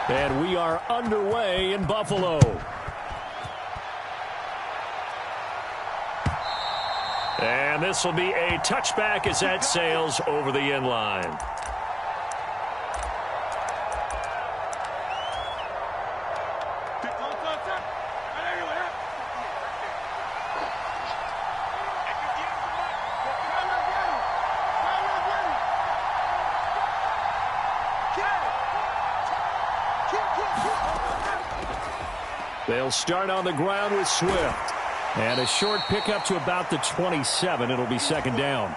And we are underway in Buffalo. And this will be a touchback as that sails over the end line. They'll start on the ground with Swift. And a short pickup to about the 27. It'll be second down.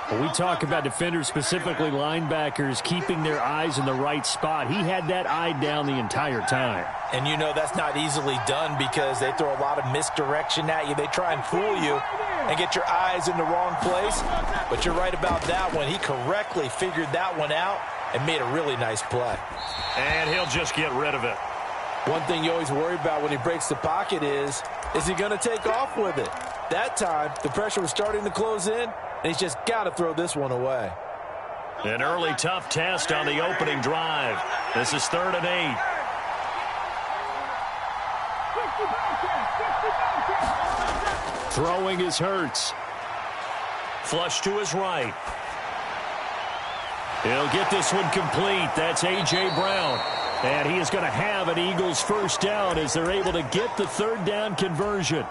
When we talk about defenders, specifically linebackers, keeping their eyes in the right spot, he had that eye down the entire time. And you know that's not easily done because they throw a lot of misdirection at you. They try and fool you and get your eyes in the wrong place. But you're right about that one. He correctly figured that one out and made a really nice play. And he'll just get rid of it. One thing you always worry about when he breaks the pocket is he going to take off with it? That time, the pressure was starting to close in, and he's just got to throw this one away. An early tough test on the opening drive. This is 3rd and 8. Throwing is Hurts. Flush to his right. He'll get this one complete. That's A.J. Brown. And he is going to have an Eagles first down as they're able to get the 3rd down conversion.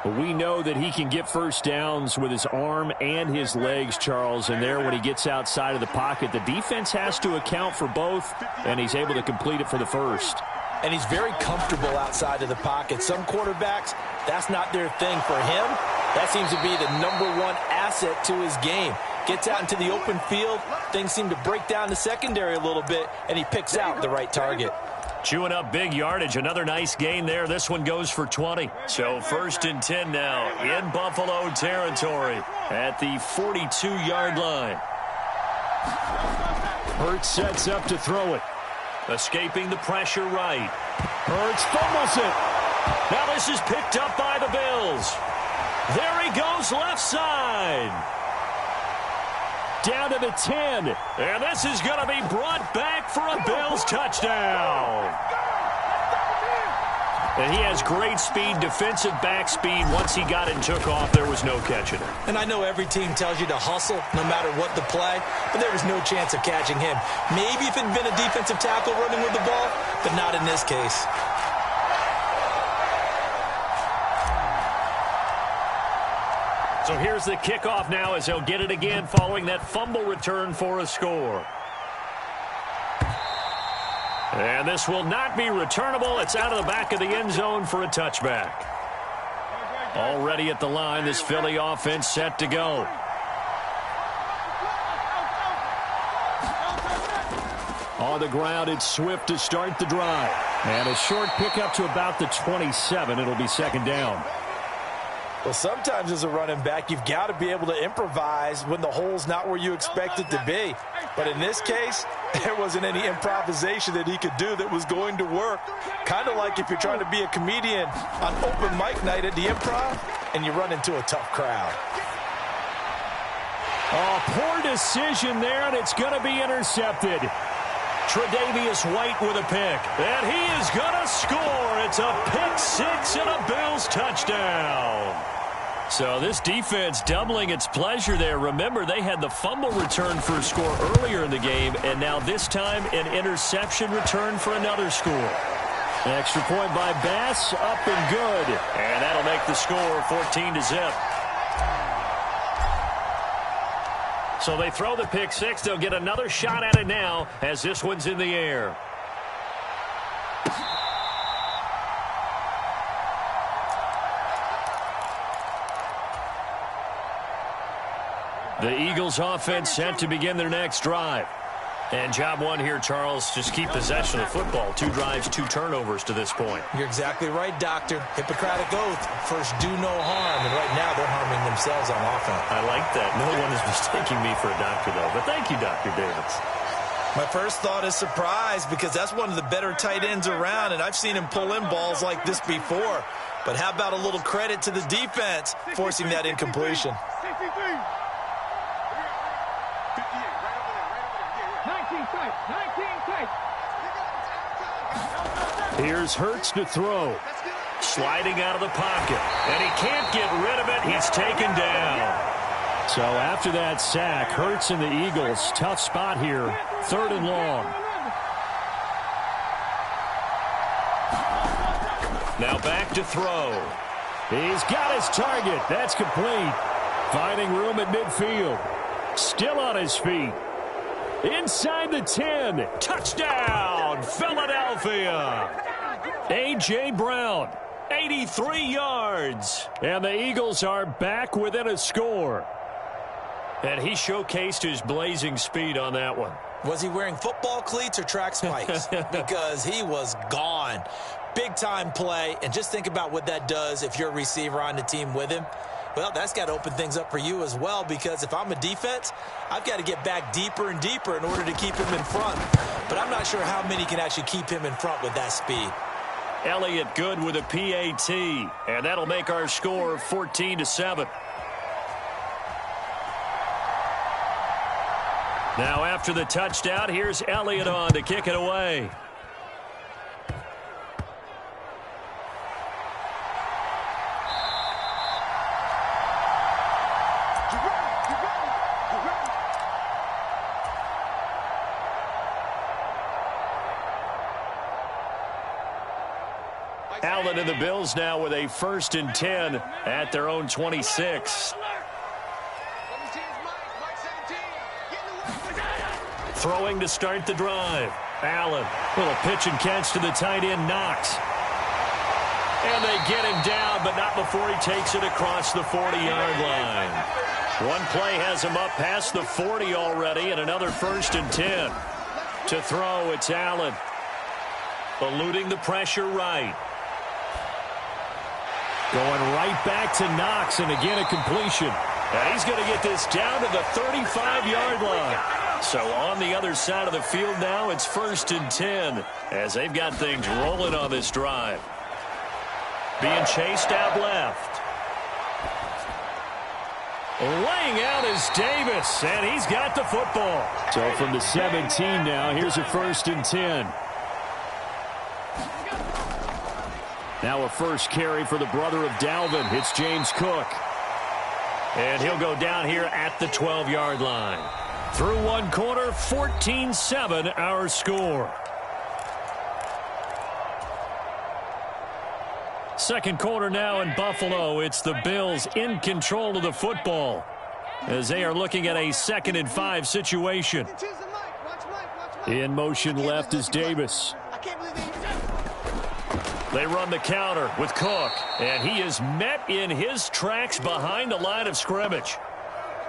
But we know that he can get first downs with his arm and his legs, Charles. And there, when he gets outside of the pocket, the defense has to account for both, and he's able to complete it for the first. And he's very comfortable outside of the pocket. Some quarterbacks, that's not their thing. For him, that seems to be the #1 asset to his game. Gets out into the open field, things seem to break down the secondary a little bit, and he picks out the right target. Chewing up big yardage. Another nice gain there. This one goes for 20. So 1st and 10 now in Buffalo territory at the 42-yard line. Hurts sets up to throw it. Escaping the pressure right. Hurts fumbles it. Now this is picked up by the Bills. There he goes left side. Down to the 10. And this is going to be brought back for a Bills touchdown. And he has great speed, defensive back speed. Once he got it and took off, there was no catching it. And I know every team tells you to hustle no matter what the play, but there was no chance of catching him. Maybe if it had been a defensive tackle running with the ball, but not in this case. So here's the kickoff now as he'll get it again following that fumble return for a score. And this will not be returnable. It's out of the back of the end zone for a touchback. Already at the line, this Philly offense set to go. On the ground, it's Swift to start the drive. And a short pickup to about the 27. It'll be second down. Well, sometimes as a running back, you've got to be able to improvise when the hole's not where you expect it to be. But in this case, there wasn't any improvisation that he could do that was going to work. Kind of like if you're trying to be a comedian on open mic night at the Improv and you run into a tough crowd. Oh, poor decision there, and it's going to be intercepted. Tre'Davious White with a pick, and he is going to score. It's a pick six and a Bills touchdown. So this defense doubling its pleasure there. Remember, they had the fumble return for a score earlier in the game, and now this time an interception return for another score. An extra point by Bass, up and good. And that'll make the score 14-0. So they throw the pick six. They'll get another shot at it now as this one's in the air. The Eagles offense set to begin their next drive. And job one here, Charles, just keep possession of the football. 2 drives, 2 turnovers to this point. You're exactly right, Doctor. Hippocratic oath. First, do no harm. And right now, they're harming themselves on offense. I like that. No one is mistaking me for a doctor, though. But thank you, Dr. Davis. My first thought is surprise because that's one of the better tight ends around, and I've seen him pull in balls like this before. But how about a little credit to the defense forcing that incompletion? Here's Hurts to throw. Sliding out of the pocket. And he can't get rid of it. He's taken down. So after that sack, Hurts and the Eagles, tough spot here. 3rd and long. Now back to throw. He's got his target. That's complete. Finding room at midfield. Still on his feet. Inside the 10. Touchdown, Philadelphia. A.J. Brown, 83 yards. And the Eagles are back within a score. And he showcased his blazing speed on that one. Was he wearing football cleats or track spikes? Because he was gone. Big-time play. And just think about what that does if you're a receiver on the team with him. Well, that's got to open things up for you as well, because if I'm a defense, I've got to get back deeper and deeper in order to keep him in front. But I'm not sure how many can actually keep him in front with that speed. Elliott good with a PAT, and that'll make our score 14-7. Now after the touchdown, here's Elliott on to kick it away. Allen and the Bills now with a 1st and 10 at their own 26. Throwing to start the drive. Allen, little pitch and catch to the tight end, Knox. And they get him down, but not before he takes it across the 40-yard line. One play has him up past the 40 already, and another 1st and 10. To throw, it's Allen. Eluding the pressure right. Going right back to Knox, and again a completion. And he's going to get this down to the 35-yard line. So on the other side of the field now, it's 1st and 10 as they've got things rolling on this drive. Being chased out left. Laying out is Davis, and he's got the football. So from the 17 now, here's a 1st and 10. Now a first carry for the brother of Dalvin. It's James Cook. And he'll go down here at the 12-yard line. Through one quarter, 14-7 our score. Second quarter now in Buffalo. It's the Bills in control of the football as they are looking at a 2nd and 5 situation. In motion left is Davis. They run the counter with Cook, and he is met in his tracks behind the line of scrimmage.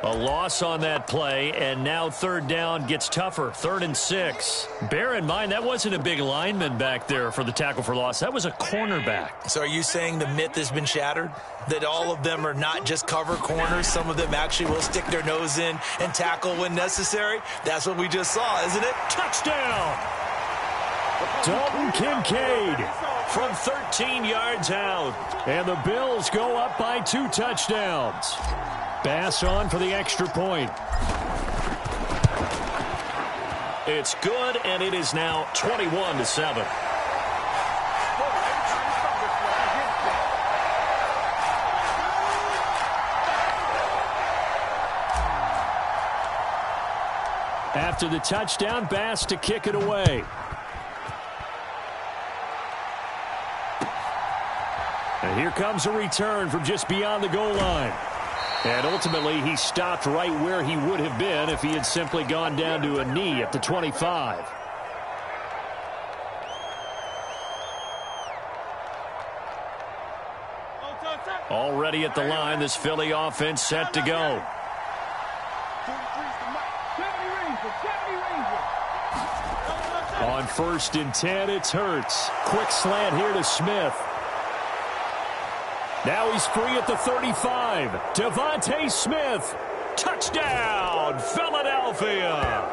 A loss on that play, and now 3rd down gets tougher. 3rd and 6. Bear in mind, that wasn't a big lineman back there for the tackle for loss. That was a cornerback. So are you saying the myth has been shattered? That all of them are not just cover corners? Some of them actually will stick their nose in and tackle when necessary? That's what we just saw, isn't it? Touchdown! Dalton Kincaid from 13 yards out. And the Bills go up by 2 touchdowns. Bass on for the extra point. It's good, and it is now 21-7. After the touchdown, Bass to kick it away. And here comes a return from just beyond the goal line. And ultimately, he stopped right where he would have been if he had simply gone down to a knee at the 25. Already at the line, this Philly offense set to go. On 1st and 10, it's Hurts. Quick slant here to Smith. Now he's free at the 35. Devontae Smith. Touchdown, Philadelphia.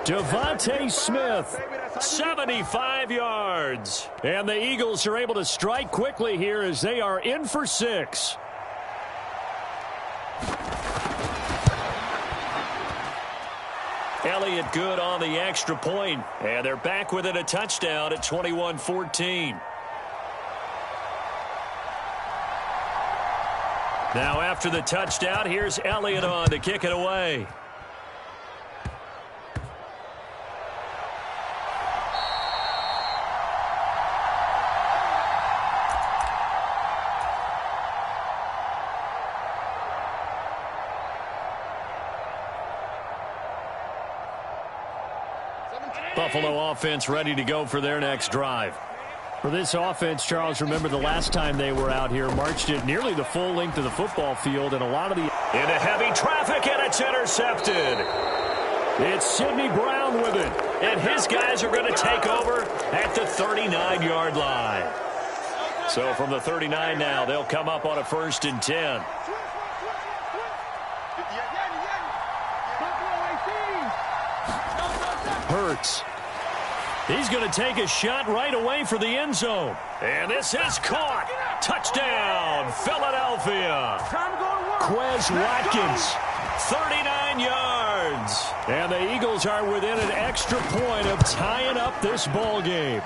Devontae Smith, 75 yards. And the Eagles are able to strike quickly here as they are in for 6. Elliott good on the extra point, and they're back within a touchdown at 21-14. Now after the touchdown, here's Elliott on to kick it away. Buffalo offense ready to go for their next drive. For this offense, Charles, remember the last time they were out here, marched it nearly the full length of the football field, and a lot of the... Into heavy traffic, and it's intercepted. It's Sidney Brown with it, and his guys are going to take over at the 39-yard line. So from the 39 now, they'll come up on a 1st and 10. Hurts. He's going to take a shot right away for the end zone. And this is caught. Touchdown, Philadelphia. Quez Watkins, 39 yards. And the Eagles are within an extra point of tying up this ball game.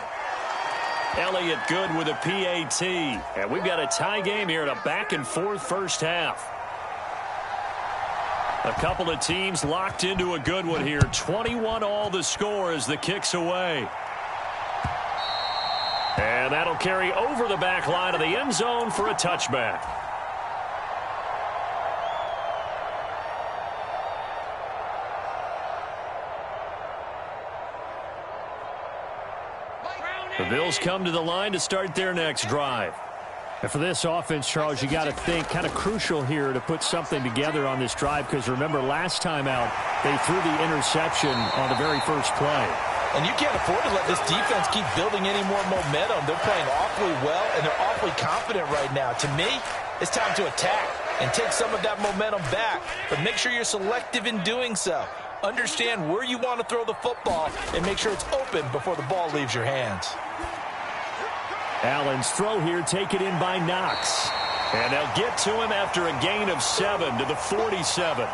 Elliott good with a PAT. And we've got a tie game here in a back-and-forth first half. A couple of teams locked into a good one here. 21 all the score as the kick's away. And that'll carry over the back line of the end zone for a touchback. The Bills come to the line to start their next drive. And for this offense, Charles, you got to think kind of crucial here to put something together on this drive, because remember last time out they threw the interception on the very first play. And you can't afford to let this defense keep building any more momentum. They're playing awfully well, and they're awfully confident right now. To me, it's time to attack and take some of that momentum back, but make sure you're selective in doing so. Understand where you want to throw the football and make sure it's open before the ball leaves your hands. Allen's throw here taken in by Knox. And they'll get to him after a gain of 7 to the 47.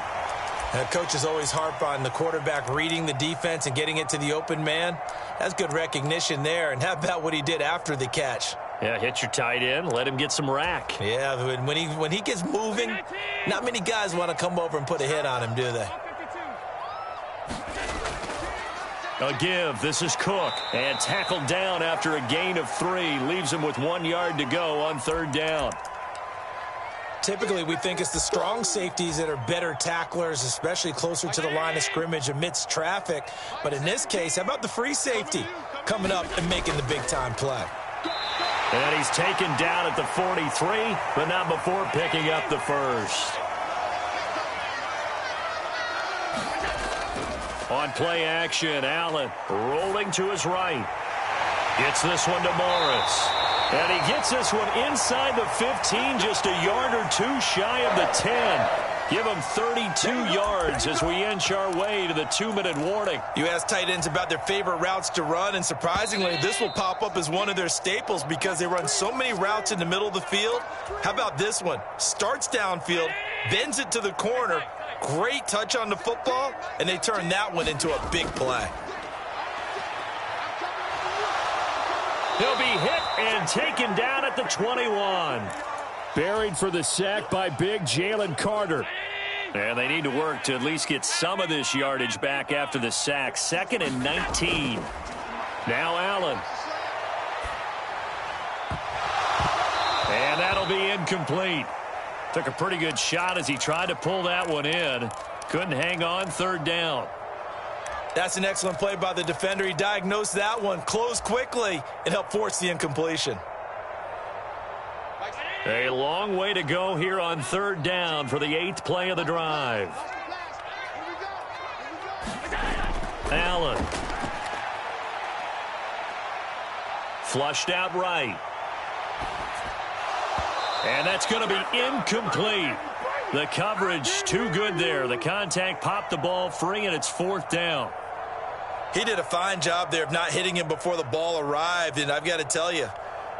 Coaches always harp on the quarterback reading the defense and getting it to the open man. That's good recognition there. And how about what he did after the catch? Yeah, hit your tight end, let him get some rack. Yeah, when he gets moving, not many guys want to come over and put a hit on him, do they? A give. This is Cook. And tackled down after a gain of 3. Leaves him with 1 yard to go on 3rd down. Typically, we think it's the strong safeties that are better tacklers, especially closer to the line of scrimmage amidst traffic. But in this case, how about the free safety coming up and making the big-time play? And he's taken down at the 43, but not before picking up the first. On play action, Allen rolling to his right. Gets this one to Morris. And he gets this one inside the 15, just a yard or 2 shy of the 10. Give him 32 yards as we inch our way to the 2-minute warning. You ask tight ends about their favorite routes to run, and surprisingly, this will pop up as one of their staples because they run so many routes in the middle of the field. How about this one? Starts downfield, bends it to the corner. Great touch on the football, and they turn that one into a big play. He'll be hit and taken down at the 21. Buried for the sack by big Jalen Carter. And they need to work to at least get some of this yardage back after the sack. 2nd and 19. Now Allen. And that'll be incomplete. Took a pretty good shot as he tried to pull that one in. Couldn't hang on. 3rd down. That's an excellent play by the defender. He diagnosed that one, closed quickly, and helped force the incompletion. A long way to go here on 3rd down for the 8th play of the drive. Allen. Flushed out right. And that's going to be incomplete. The coverage too good there. The contact popped the ball free, and it's 4th down. He did a fine job there of not hitting him before the ball arrived, and I've got to tell you,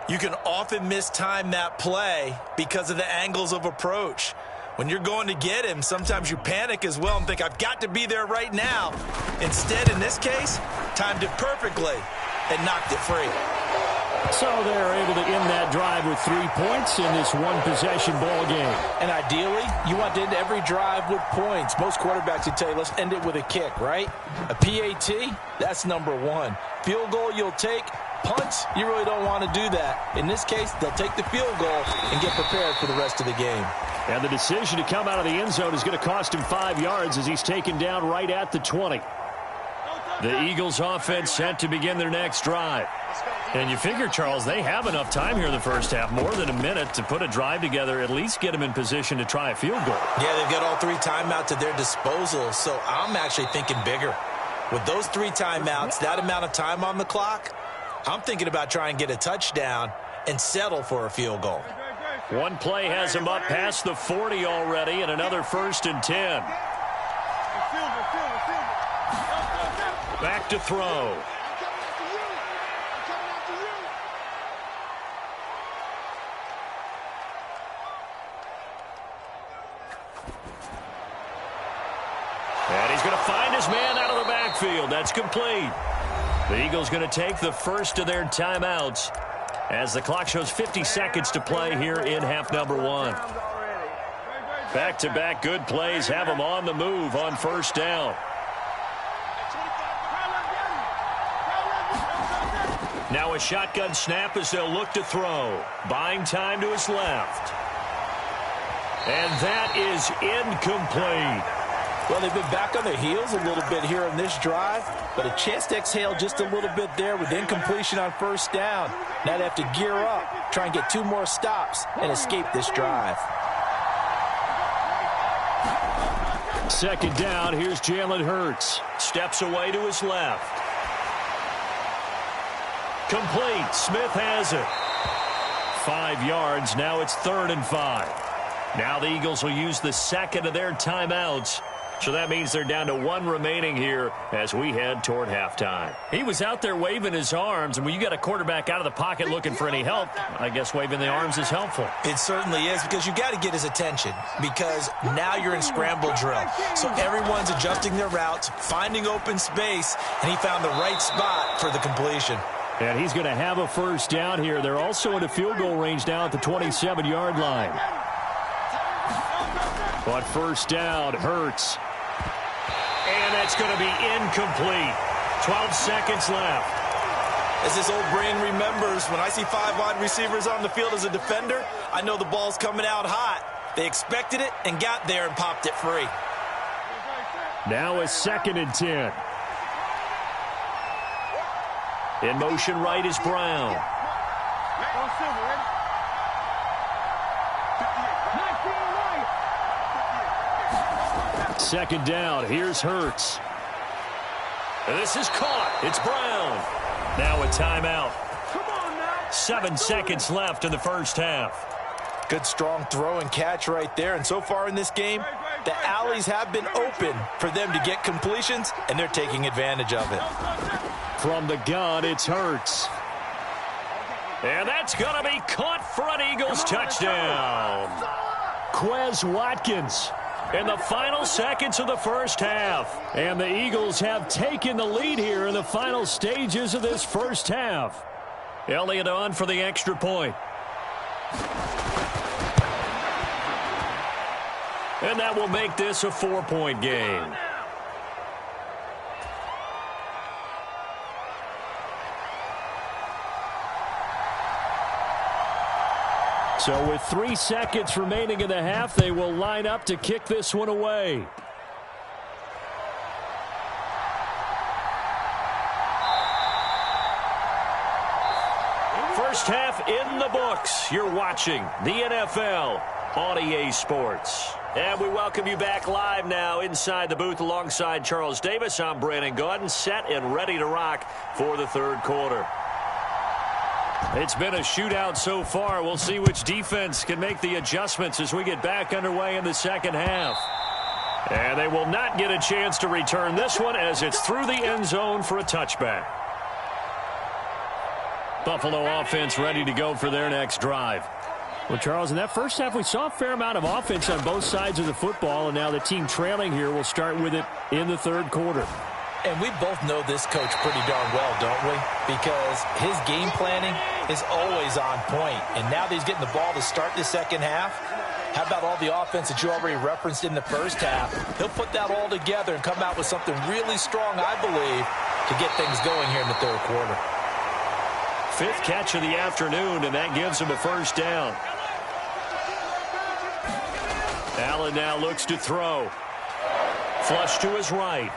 you can often mistime that play because of the angles of approach. When you're going to get him, sometimes you panic as well and think, I've got to be there right now. Instead, in this case, timed it perfectly and knocked it free. So they're able to end that drive with 3 points in this one-possession ball game. And ideally, you want to end every drive with points. Most quarterbacks would tell you, let's end it with a kick, right? A PAT, that's number 1. Field goal you'll take. Punts, you really don't want to do that. In this case, they'll take the field goal and get prepared for the rest of the game. And the decision to come out of the end zone is going to cost him 5 yards as he's taken down right at the 20. The Eagles offense set to begin their next drive. And you figure, Charles, they have enough time here in the first half, more than a minute to put a drive together, at least get them in position to try a field goal. Yeah, they've got all 3 timeouts at their disposal, so I'm actually thinking bigger. With those 3 timeouts, that amount of time on the clock, I'm thinking about trying to get a touchdown and settle for a field goal. One play has him up past the 40 already, and another 1st and 10. Back to throw. And he's going to find his man out of the backfield. That's complete. The Eagles going to take the first of their timeouts as the clock shows 50 seconds to play here in half number 1. Back-to-back good plays have them on the move on first down. Now a shotgun snap as they'll look to throw. Buying time to his left. And that is incomplete. Well, they've been back on their heels a little bit here on this drive, but a chance to exhale just a little bit there with incompletion on first down. Now they have to gear up, try and get 2 more stops, and escape this drive. Second down, here's Jalen Hurts. Steps away to his left. Complete. Smith has it. 5 yards. Now it's 3rd and 5. Now the Eagles will use the second of their timeouts. So that means they're down to 1 remaining here as we head toward halftime. He was out there waving his arms, and when you got a quarterback out of the pocket looking for any help, I guess waving the arms is helpful. It certainly is, because you got to get his attention, because now you're in scramble drill. So everyone's adjusting their routes, finding open space, and he found the right spot for the completion. And he's going to have a first down here. They're also into field goal range now at the 27-yard line. But first down, Hurts. And that's going to be incomplete. 12 seconds left. As this old brain remembers, when I see 5 wide receivers on the field as a defender, I know the ball's coming out hot. They expected it and got there and popped it free. Now a 2nd and 10. In motion right is Brown. Second down, here's Hurts. And this is caught. It's Brown. Now a timeout. 7 seconds left in the first half. Good strong throw and catch right there. And so far in this game, the alleys have been open for them to get completions, and they're taking advantage of it. From the gun, it's Hurts. And that's going to be caught for an Eagles touchdown. Quez Watkins in the final seconds of the first half. And the Eagles have taken the lead here in the final stages of this first half. Elliott on for the extra point. And that will make this a 4-point game. So with 3 seconds remaining in the half, they will line up to kick this one away. First half in the books. You're watching the NFL on EA Sports. And we welcome you back live now inside the booth alongside Charles Davis. I'm Brandon Gaudin, set and ready to rock for the third quarter. It's been a shootout so far. We'll see which defense can make the adjustments as we get back underway in the second half. And they will not get a chance to return this one as it's through the end zone for a touchback. Buffalo offense ready to go for their next drive. Well, Charles, in that first half, we saw a fair amount of offense on both sides of the football, and now the team trailing here will start with it in the third quarter. And we both know this coach pretty darn well, don't we? Because his game planning is always on point. And now that he's getting the ball to start the second half, how about all the offense that you already referenced in the first half? He'll put that all together and come out with something really strong, I believe, to get things going here in the third quarter. Fifth catch of the afternoon, and that gives him a first down. Allen now looks to throw. Flush to his right.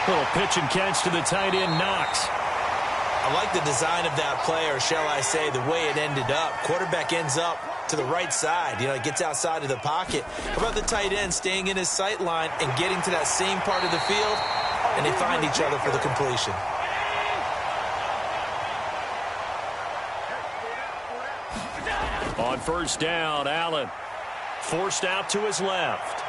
Little pitch and catch to the tight end, Knox. I like the design of that play, or shall I say the way it ended up. Quarterback ends up to the right side. You know, it gets outside of the pocket. How about the tight end staying in his sight line and getting to that same part of the field, and they find each other for the completion. On first down, Allen forced out to his left.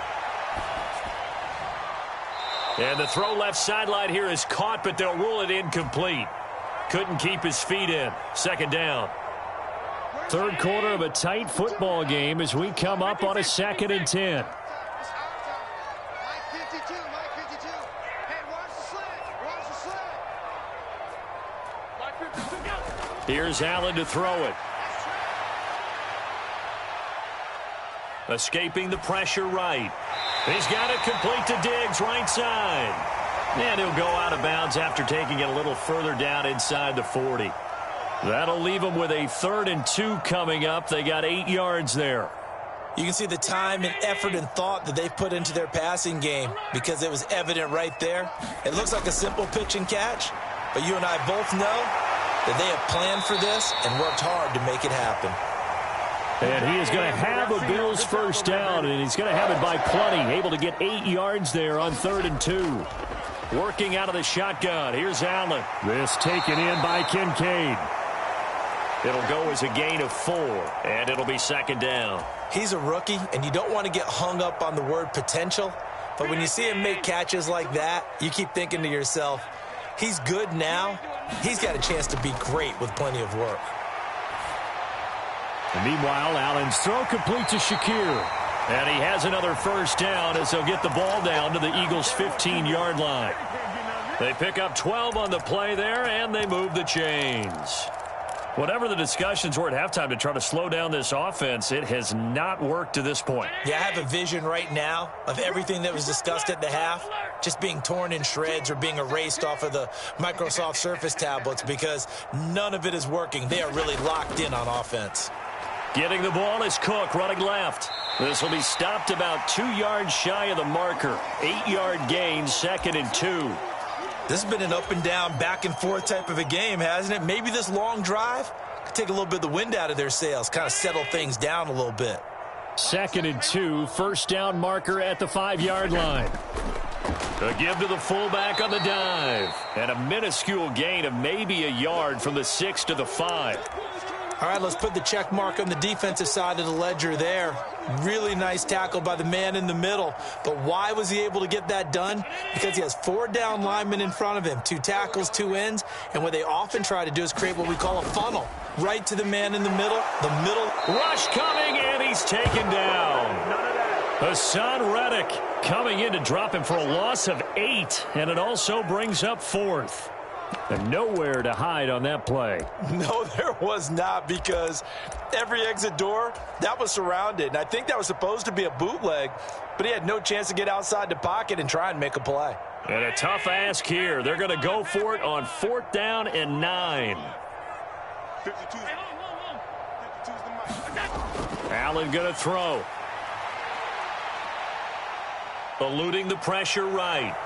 And the throw left sideline here is caught, but they'll rule it incomplete. Couldn't keep his feet in. Second down. Third quarter of a tight football game as we come up on a 2nd and 10. Here's Allen to throw it. Escaping the pressure right. He's got it complete to Diggs, right side. And he'll go out of bounds after taking it a little further down inside the 40. That'll leave them with a 3rd and 2 coming up. They got 8 yards there. You can see the time and effort and thought that they've put into their passing game because it was evident right there. It looks like a simple pitch and catch, but you and I both know that they have planned for this and worked hard to make it happen. And he is going to have a Bills first down, and he's going to have it by plenty. Able to get 8 yards there on 3rd and 2. Working out of the shotgun. Here's Allen. This taken in by Kincaid. It'll go as a gain of 4, and it'll be second down. He's a rookie, and you don't want to get hung up on the word potential. But when you see him make catches like that, you keep thinking to yourself, he's good now. He's got a chance to be great with plenty of work. And meanwhile, Allen's throw complete to Shakir. And he has another first down as they'll get the ball down to the Eagles' 15-yard line. They pick up 12 on the play there, and they move the chains. Whatever the discussions were at halftime to try to slow down this offense, it has not worked to this point. Yeah, I have a vision right now of everything that was discussed at the half just being torn in shreds or being erased off of the Microsoft Surface tablets because none of it is working. They are really locked in on offense. Getting the ball is Cook running left. This will be stopped about 2 yards shy of the marker. 8-yard gain, 2nd and 2. This has been an up and down, back and forth type of a game, hasn't it? Maybe this long drive could take a little bit of the wind out of their sails, kind of settle things down a little bit. 2nd and 2, first down marker at the 5-yard line. A give to the fullback on the dive. And a minuscule gain of maybe a yard from the 6 to the 5. All right, let's put the check mark on the defensive side of the ledger there. Really nice tackle by the man in the middle. But why was he able to get that done? Because he has 4 down linemen in front of him, 2 tackles, 2 ends. And what they often try to do is create what we call a funnel. Right to the man in the middle. The middle. Rush coming, and he's taken down. Hassan Reddick coming in to drop him for a loss of 8. And it also brings up 4th. And nowhere to hide on that play. No, there was not, because every exit door, that was surrounded. And I think that was supposed to be a bootleg, but he had no chance to get outside the pocket and try and make a play. And a tough ask here. They're going to go for it on 4th down and 9. Allen going to throw. Eluding the pressure right.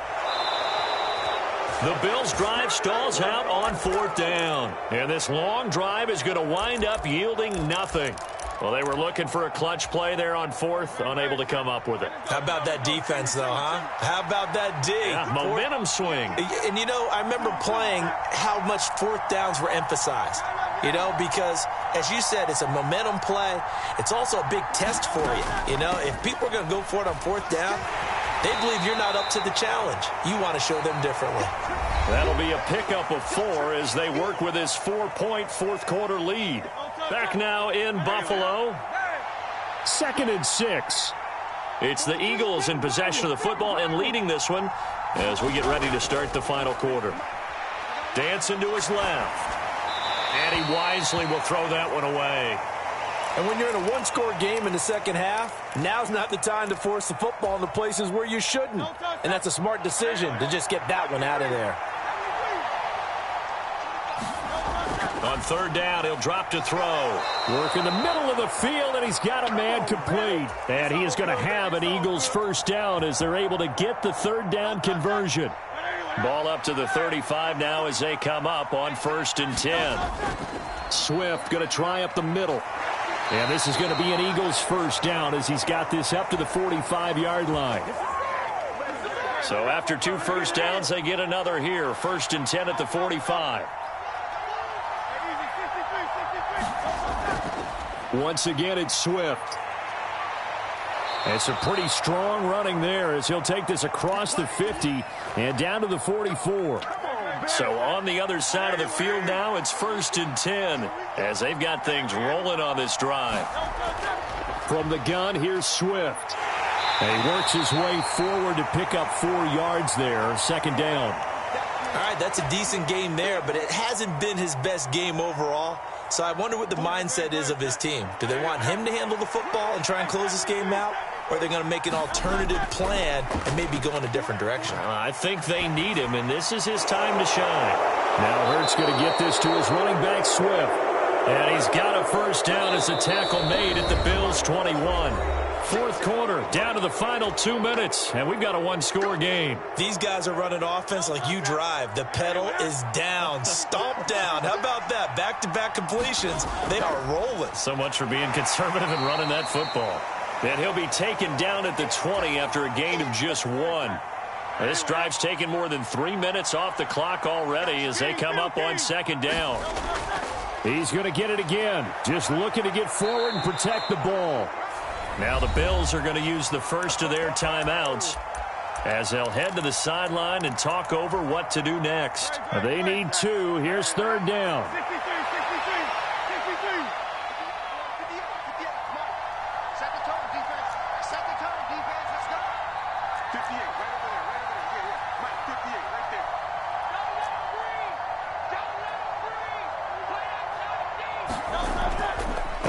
The Bills' drive stalls out on 4th down. And this long drive is going to wind up yielding nothing. Well, they were looking for a clutch play there on 4th, unable to come up with it. How about that defense, though, huh? How about that D? Yeah, momentum swing. And, you know, I remember playing how much 4th downs were emphasized. You know, because, as you said, it's a momentum play. It's also a big test for you. You know, if people are going to go for it on 4th down, they believe you're not up to the challenge. You want to show them differently. That'll be a pickup of 4 as they work with this 4-point fourth-quarter lead. Back now in Buffalo. 2nd and 6. It's the Eagles in possession of the football and leading this one as we get ready to start the final quarter. Dancing to his left. And he wisely will throw that one away. And when you're in a one-score game in the second half, now's not the time to force the football in the places where you shouldn't. And that's a smart decision to just get that one out of there. On 3rd down, he'll drop to throw. Work in the middle of the field, and he's got a man complete. And he is going to have an Eagles first down as they're able to get the 3rd down conversion. Ball up to the 35 now as they come up on 1st and 10. Swift going to try up the middle. And this is going to be an Eagles first down as he's got this up to the 45-yard line. So after 2 first downs, they get another here. 1st and 10 at the 45. Once again, it's Swift. It's a pretty strong running there as he'll take this across the 50 and down to the 44. So on the other side of the field now, it's 1st and 10 as they've got things rolling on this drive. From the gun, here's Swift. And he works his way forward to pick up 4 yards there. 2nd down. All right, that's a decent game there, but it hasn't been his best game overall. So I wonder what the mindset is of his team. Do they want him to handle the football and try and close this game out? Or are they going to make an alternative plan and maybe go in a different direction? I think they need him, and this is his time to shine. Now Hurts going to get this to his running back, Swift. And he's got a first down as a tackle made at the Bills' 21. 4th quarter, down to the final 2 minutes, and we've got a one-score game. These guys are running offense like you drive. The pedal is down, stomp down. How about that? Back-to-back completions. They are rolling. So much for being conservative and running that football. And he'll be taken down at the 20 after a gain of just 1. This drive's taken more than 3 minutes off the clock already as they come up on 2nd down. He's going to get it again. Just looking to get forward and protect the ball. Now the Bills are going to use the first of their timeouts as they'll head to the sideline and talk over what to do next. They need 2. Here's 3rd down.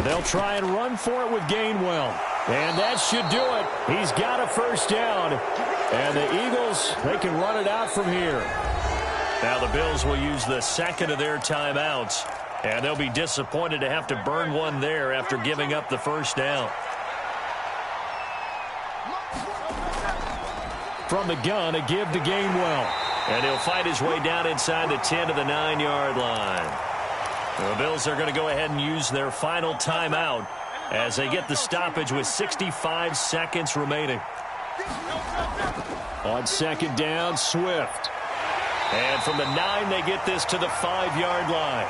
They'll try and run for it with Gainwell. And that should do it. He's got a first down. And the Eagles, they can run it out from here. Now the Bills will use the 2nd of their timeouts. And they'll be disappointed to have to burn one there after giving up the first down. From the gun, a give to Gainwell. And he'll fight his way down inside the 10 to the 9-yard line. The Bills are going to go ahead and use their final timeout as they get the stoppage with 65 seconds remaining. On 2nd down, Swift. And from the 9, they get this to the 5-yard line.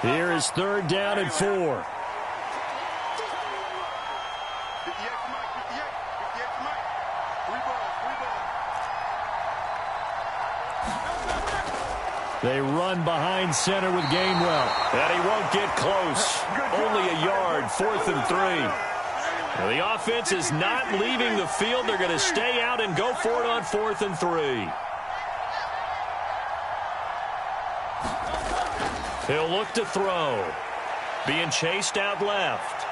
Here is 3rd down and 4. They run behind center with Gainwell. And he won't get close. Only a yard, 4th and 3. Now, the offense is not leaving the field. They're going to stay out and go for it on 4th and 3. He'll look to throw. Being chased out left.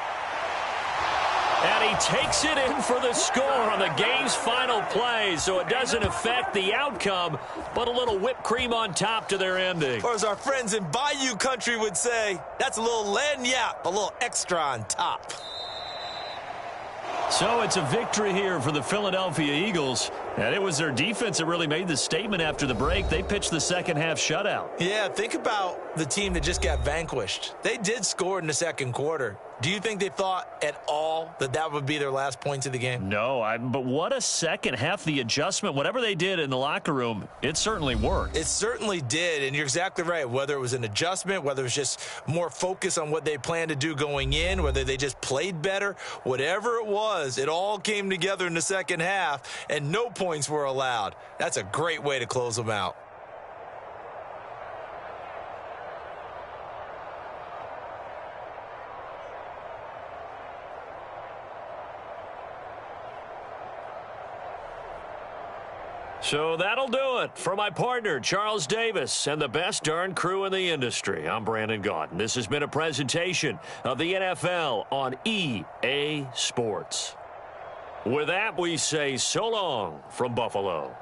And he takes it in for the score on the game's final play, so it doesn't affect the outcome, but a little whipped cream on top to their ending. Or as our friends in Bayou Country would say, that's a little lagniappe, a little extra on top. So it's a victory here for the Philadelphia Eagles. And it was their defense that really made the statement after the break. They pitched the second half shutout. Yeah, think about the team that just got vanquished. They did score in the second quarter. Do you think they thought at all that that would be their last points of the game? No, but what a second half. The adjustment, whatever they did in the locker room, it certainly worked. It certainly did, and you're exactly right. Whether it was an adjustment, whether it was just more focus on what they planned to do going in, whether they just played better, whatever it was, it all came together in the second half, and no points were allowed. That's a great way to close them out. So that'll do it for my partner, Charles Davis, and the best darn crew in the industry. I'm Brandon Gaudin. This has been a presentation of the NFL on EA Sports. With that, we say so long from Buffalo.